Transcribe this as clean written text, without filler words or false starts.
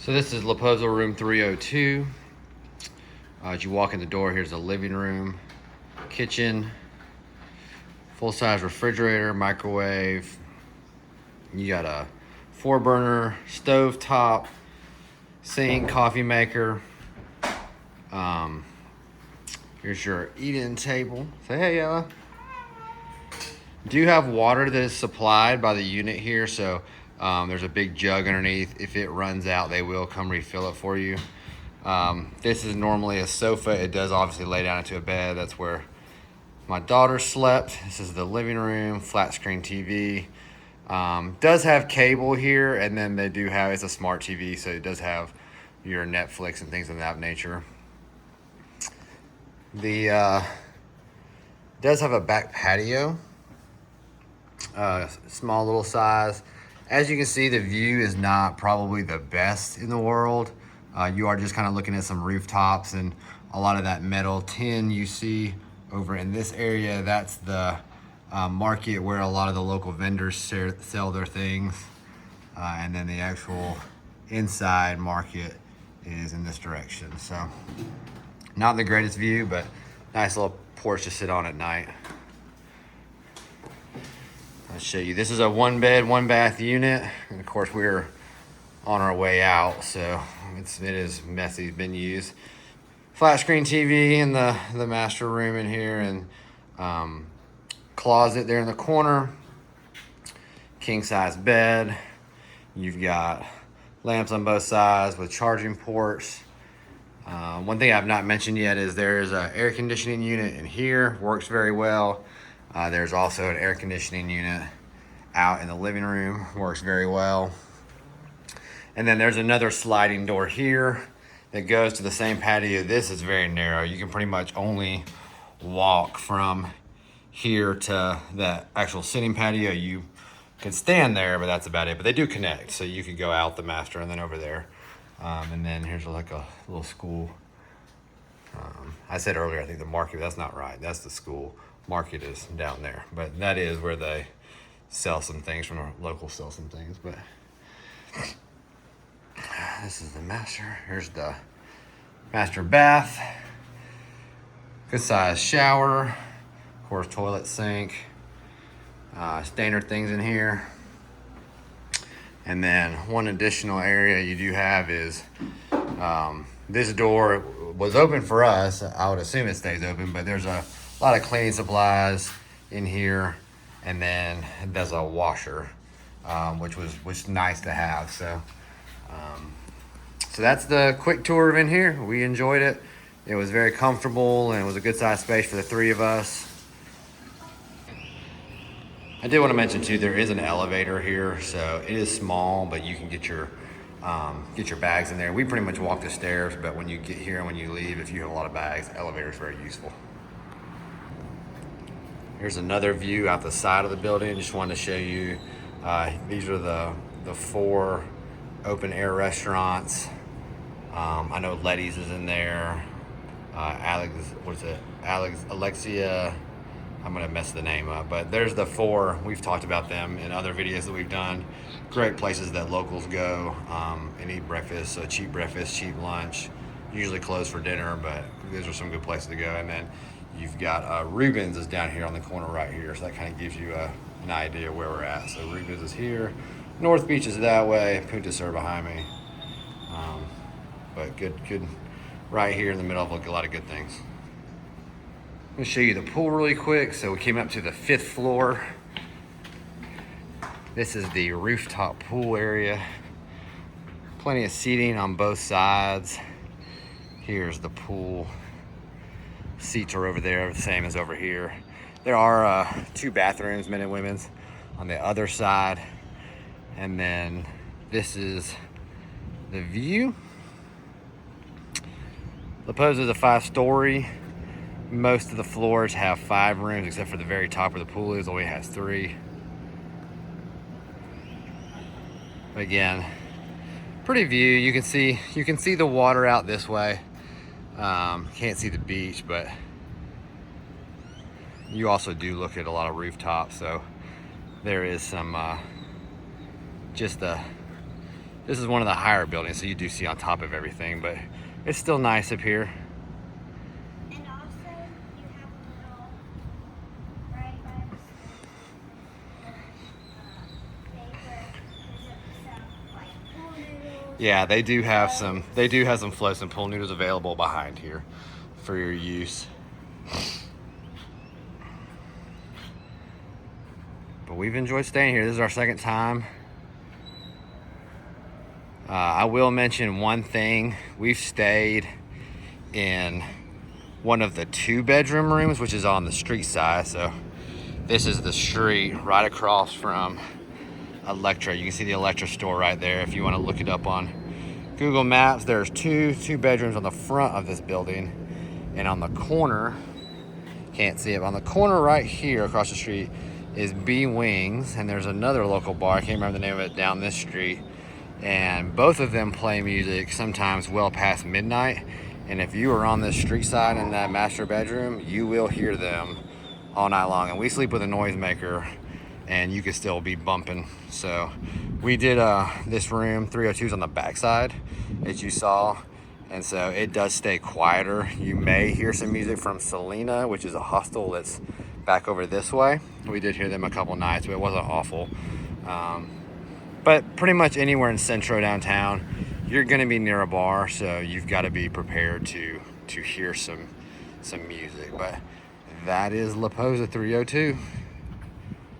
So this is La Poza room 302. As you walk in the door, here's the living room, kitchen, full-size refrigerator, microwave. You got a 4-burner stove top, sink, coffee maker. Here's your eat-in table. Say hey, Ella. Do have water that is supplied by the unit here, so there's a big jug underneath. If it runs out, they will come refill it for you. This is normally a sofa. It does obviously lay down into a bed. That's where my daughter slept. This is the living room, flat screen TV. Does have cable here, and then they do have, it's a smart TV, so it does have your Netflix and things of that nature. The does have a back patio, small little size. As you can see, the view is not probably the best in the world. You are just kind of looking at some rooftops and a lot of that metal tin you see over in this area. That's the market where a lot of the local vendors sell their things. And then the actual inside market is in this direction. So not the greatest view, but nice little porch to sit on at night. I'll show you. This is a 1-bed, 1-bath unit. And of course we're on our way out, so it is messy, been used. Flat screen TV in the master room in here, and closet there in the corner. King size bed. You've got lamps on both sides with charging ports. One thing I've not mentioned yet is there's an air conditioning unit in here, works very well. There's also an air conditioning unit out in the living room, works very well. And then there's another sliding door here that goes to the same patio. This is very narrow. You can pretty much only walk from here to the actual sitting patio. You can stand there, but that's about it. But they do connect, so you could go out the master and then over there. And then here's like a little school. I said earlier, I think the market, that's not right. That's the school. Market is down there. But that is where they sell some things from our local, sell some things. But this is the master. Here's the master bath. Good size shower. Of course, toilet, sink. Standard things in here. And then one additional area you do have is this door was open for us. I would assume it stays open, but there's a lot of cleaning supplies in here. And then there's a washer, which was nice to have. So that's the quick tour of in here. We enjoyed it. It was very comfortable and it was a good sized space for the 3 of us. I did want to mention too, there is an elevator here, so it is small, but you can get your bags in there. We pretty much walk the stairs, but when you get here and when you leave, if you have a lot of bags, the elevator is very useful. Here's another view out the side of the building. Just wanted to show you. These are the 4 open air restaurants. I know Letty's is in there. Alexia. I'm gonna mess the name up, but there's the 4. We've talked about them in other videos that we've done. Great places that locals go and eat breakfast. So cheap breakfast, cheap lunch. Usually closed for dinner, but these are some good places to go. And then you've got Rubens is down here on the corner right here, so that kind of gives you an idea where we're at. So Rubens is here, North Beach is that way, Punta Sur behind me. But good, right here in the middle of a lot of good things. Let me show you the pool really quick. So we came up to the 5th floor. This is the rooftop pool area. Plenty of seating on both sides. Here's the pool. Seats are over there, the same as over here. There are 2 bathrooms, men and women's, on the other side. And then this is the view. La Poza is a 5-story. Most of the floors have 5 rooms, except for the very top where the pool is, only has 3. But again, pretty view. You can see the water out this way. Can't see the beach, but you also do look at a lot of rooftops. So there is some just a This is one of the higher buildings, so you do see on top of everything, but it's still nice up here. And also, you have a little, right by the Yeah, they do have some floats and pool noodles available behind here for your use. But we've enjoyed staying here. This is our second time. I will mention one thing. We've stayed in one of the 2-bedroom rooms, which is on the street side. So this is the street right across from Electra. You can see the Electra store right there. If you want to look it up on Google Maps, there's two bedrooms on the front of this building, and on the corner, can't see it, but on the corner right here across the street is B Wings, and there's another local bar, I can't remember the name of it, down this street, and both of them play music sometimes well past midnight. And if you are on this street side in that master bedroom, you will hear them all night long. And we sleep with a noisemaker, and you could still be bumping. So we did this room 302's on the back side, as you saw, and so it does stay quieter. You may hear some music from Selena, which is a hostel that's back over this way. We did hear them a couple nights, but it wasn't awful. But pretty much anywhere in Centro downtown, you're going to be near a bar, so you've got to be prepared to hear some music. But that is La Poza 302.